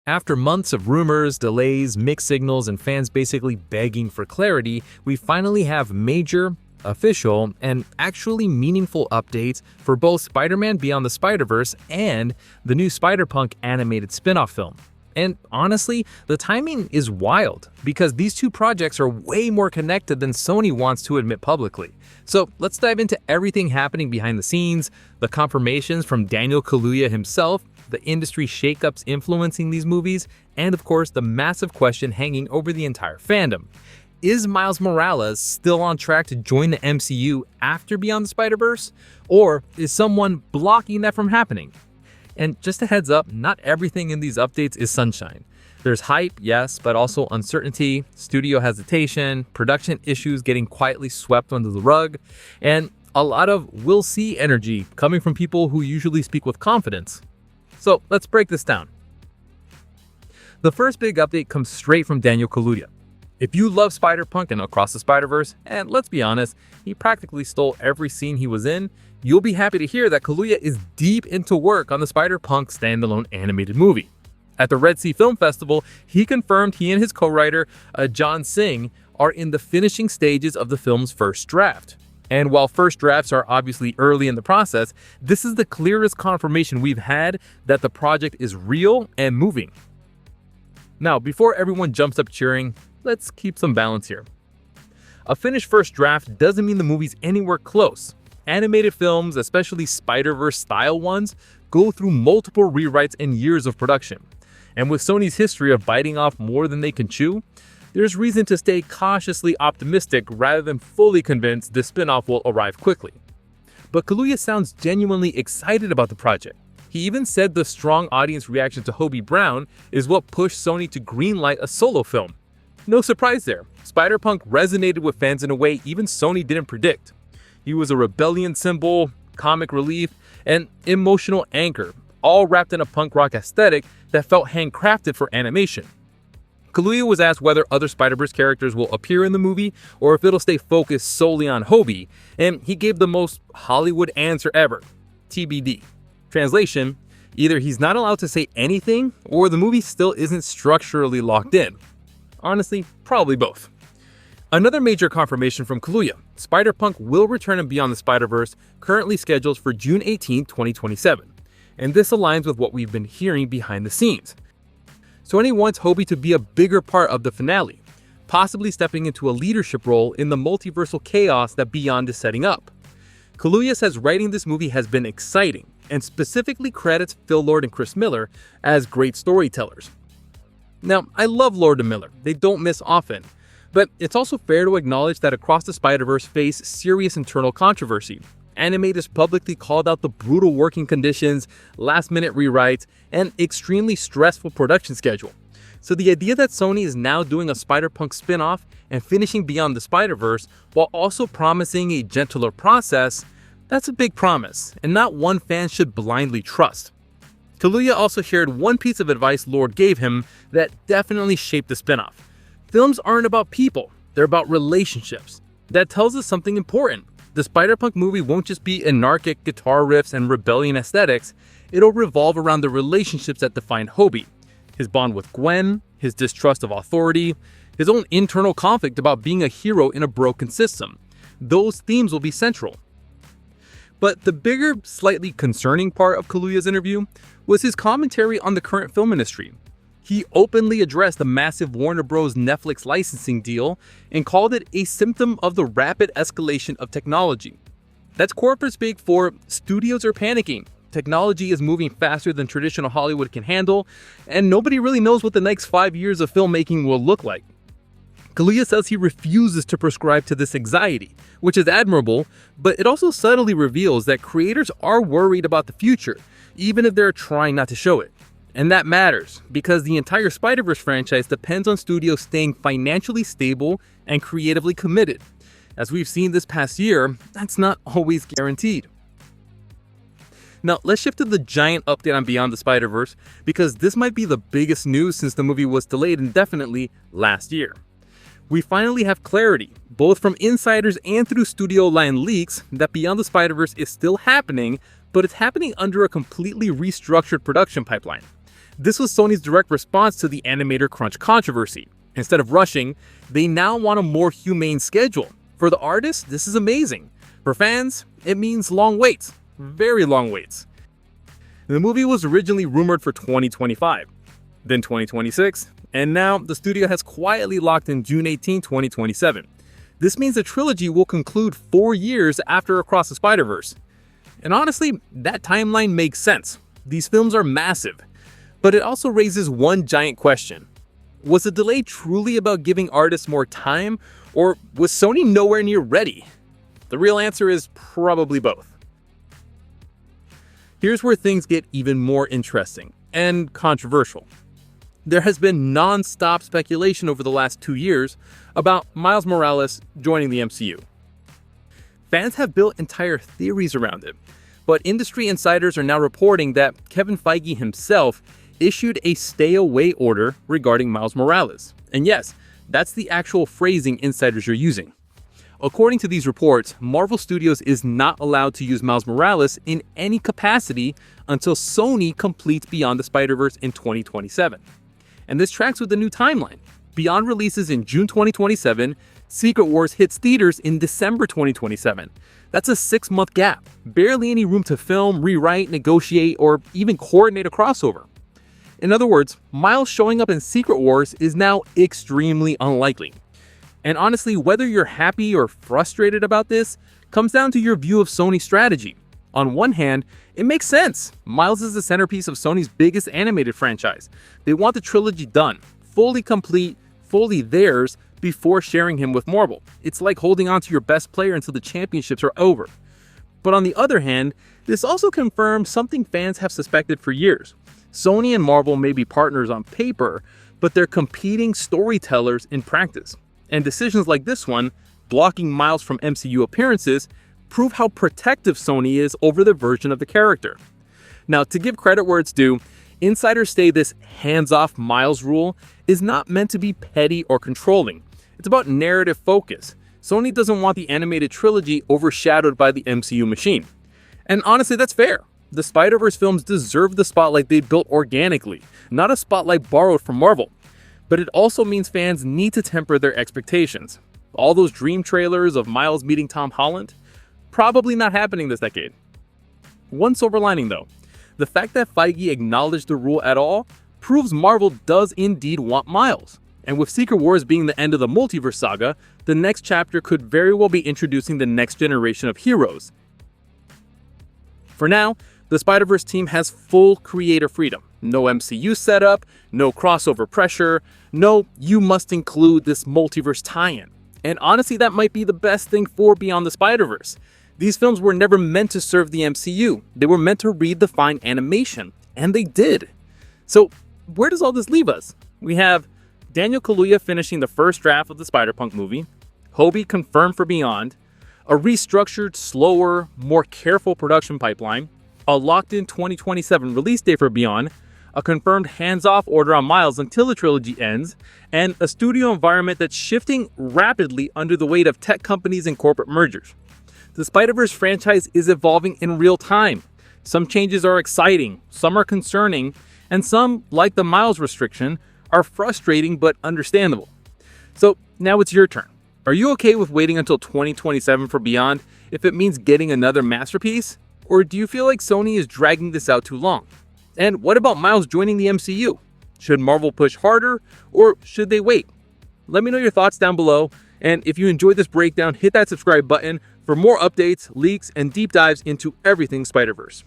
After months of rumors, delays, mixed signals, and fans basically begging for clarity, we finally have major, official, and actually meaningful updates for both Spider-Man Beyond the Spider-Verse and the new Spider-Punk animated spin-off film. And honestly, the timing is wild because these two projects are way more connected than Sony wants to admit publicly. So let's dive into everything happening behind the scenes, the confirmations from Daniel Kaluuya himself, the industry shakeups influencing these movies, and of course the massive question hanging over the entire fandom. Is Miles Morales still on track to join the MCU after Beyond the Spider-Verse? Or is someone blocking that from happening? And just a heads up, not everything in these updates is sunshine. There's hype, yes, but also uncertainty, studio hesitation, production issues getting quietly swept under the rug, and a lot of "we'll see" energy coming from people who usually speak with confidence. So let's break this down. The first big update comes straight from Daniel Kaluuya. If you love Spider-Punk and Across the Spider-Verse, and let's be honest, he practically stole every scene he was in, you'll be happy to hear that Kaluuya is deep into work on the Spider-Punk standalone animated movie. At the Red Sea Film Festival, he confirmed he and his co-writer, John Singh, are in the finishing stages of the film's first draft. And while first drafts are obviously early in the process, this is the clearest confirmation we've had that the project is real and moving. Now, before everyone jumps up cheering, let's keep some balance here. A finished first draft doesn't mean the movie's anywhere close. Animated films, especially Spider-Verse style ones, go through multiple rewrites and years of production. And with Sony's history of biting off more than they can chew, there's reason to stay cautiously optimistic rather than fully convinced this spin-off will arrive quickly. But Kaluuya sounds genuinely excited about the project. He even said the strong audience reaction to Hobie Brown is what pushed Sony to greenlight a solo film. No surprise there, Spider-Punk resonated with fans in a way even Sony didn't predict. He was a rebellion symbol, comic relief, and emotional anchor, all wrapped in a punk rock aesthetic that felt handcrafted for animation. Kaluuya was asked whether other Spider-Verse characters will appear in the movie or if it'll stay focused solely on Hobie, and he gave the most Hollywood answer ever: TBD. Translation: either he's not allowed to say anything or the movie still isn't structurally locked in. Honestly, probably both. Another major confirmation from Kaluuya: Spider-Punk will return in Beyond the Spider-Verse, currently scheduled for June 18, 2027. And this aligns with what we've been hearing behind the scenes. Sony wants Hobie to be a bigger part of the finale, possibly stepping into a leadership role in the multiversal chaos that Beyond is setting up. Kaluuya says writing this movie has been exciting, and specifically credits Phil Lord and Chris Miller as great storytellers. Now, I love Lord and Miller, they don't miss often, but it's also fair to acknowledge that Across the Spider-Verse faced serious internal controversy. Animators publicly called out the brutal working conditions, last-minute rewrites, and extremely stressful production schedule. So the idea that Sony is now doing a Spider-Punk spin-off and finishing Beyond the Spider-Verse while also promising a gentler process, that's a big promise, and not one fan should blindly trust. Kaluuya also shared one piece of advice Lord gave him that definitely shaped the spin-off. Films aren't about people, they're about relationships. That tells us something important. The Spider-Punk movie won't just be anarchic guitar riffs and rebellion aesthetics, it'll revolve around the relationships that define Hobie. His bond with Gwen, his distrust of authority, his own internal conflict about being a hero in a broken system. Those themes will be central. But the bigger, slightly concerning part of Kaluuya's interview was his commentary on the current film industry. He openly addressed the massive Warner Bros. Netflix licensing deal and called it a symptom of the rapid escalation of technology. That's corporate speak for studios are panicking, technology is moving faster than traditional Hollywood can handle, and nobody really knows what the next 5 years of filmmaking will look like. Kaluuya says he refuses to prescribe to this anxiety, which is admirable, but it also subtly reveals that creators are worried about the future, even if they're trying not to show it. And that matters, because the entire Spider-Verse franchise depends on studios staying financially stable and creatively committed. As we've seen this past year, that's not always guaranteed. Now, let's shift to the giant update on Beyond the Spider-Verse, because this might be the biggest news since the movie was delayed indefinitely last year. We finally have clarity, both from insiders and through studio line leaks, that Beyond the Spider-Verse is still happening, but it's happening under a completely restructured production pipeline. This was Sony's direct response to the animator crunch controversy. Instead of rushing, they now want a more humane schedule. For the artists, this is amazing. For fans, it means long waits. Very long waits. The movie was originally rumored for 2025, then 2026, and now the studio has quietly locked in June 18, 2027. This means the trilogy will conclude 4 years after Across the Spider-Verse. And honestly, that timeline makes sense. These films are massive. But it also raises one giant question. Was the delay truly about giving artists more time, or was Sony nowhere near ready? The real answer is probably both. Here's where things get even more interesting and controversial. There has been non-stop speculation over the last 2 years about Miles Morales joining the MCU. Fans have built entire theories around it, but industry insiders are now reporting that Kevin Feige himself issued a stay-away order regarding Miles Morales. And yes, that's the actual phrasing insiders are using. According to these reports, Marvel Studios is not allowed to use Miles Morales in any capacity until Sony completes Beyond the Spider-Verse in 2027. And this tracks with the new timeline. Beyond releases in June 2027, Secret Wars hits theaters in December 2027. That's a 6-month gap. Barely any room to film, rewrite, negotiate, or even coordinate a crossover. In other words, Miles showing up in Secret Wars is now extremely unlikely. And honestly, whether you're happy or frustrated about this comes down to your view of Sony's strategy. On one hand, it makes sense. Miles is the centerpiece of Sony's biggest animated franchise. They want the trilogy done, fully complete, fully theirs, before sharing him with Marvel. It's like holding on to your best player until the championships are over. But on the other hand, this also confirms something fans have suspected for years. Sony and Marvel may be partners on paper, but they're competing storytellers in practice. And decisions like this one, blocking Miles from MCU appearances, prove how protective Sony is over the version of the character. Now, to give credit where it's due, insiders say this hands-off Miles rule is not meant to be petty or controlling. It's about narrative focus. Sony doesn't want the animated trilogy overshadowed by the MCU machine. And honestly, that's fair. The Spider-Verse films deserve the spotlight they built organically, not a spotlight borrowed from Marvel. But it also means fans need to temper their expectations. All those dream trailers of Miles meeting Tom Holland? Probably not happening this decade. One silver lining though, the fact that Feige acknowledged the rule at all proves Marvel does indeed want Miles. And with Secret Wars being the end of the multiverse saga, the next chapter could very well be introducing the next generation of heroes. For now, the Spider-Verse team has full creative freedom. No MCU setup, no crossover pressure, no you must include this multiverse tie-in. And honestly, that might be the best thing for Beyond the Spider-Verse. These films were never meant to serve the MCU. They were meant to redefine animation, and they did. So where does all this leave us? We have Daniel Kaluuya finishing the first draft of the Spider-Punk movie, Hobie confirmed for Beyond, a restructured, slower, more careful production pipeline, a locked-in 2027 release date for Beyond, a confirmed hands-off order on Miles until the trilogy ends, and a studio environment that's shifting rapidly under the weight of tech companies and corporate mergers. The Spider-Verse franchise is evolving in real time. Some changes are exciting, some are concerning, and some, like the Miles restriction, are frustrating but understandable. So now it's your turn. Are you okay with waiting until 2027 for Beyond if it means getting another masterpiece? Or do you feel like Sony is dragging this out too long? And what about Miles joining the MCU? Should Marvel push harder, or should they wait? Let me know your thoughts down below, and if you enjoyed this breakdown, hit that subscribe button for more updates, leaks, and deep dives into everything Spider-Verse.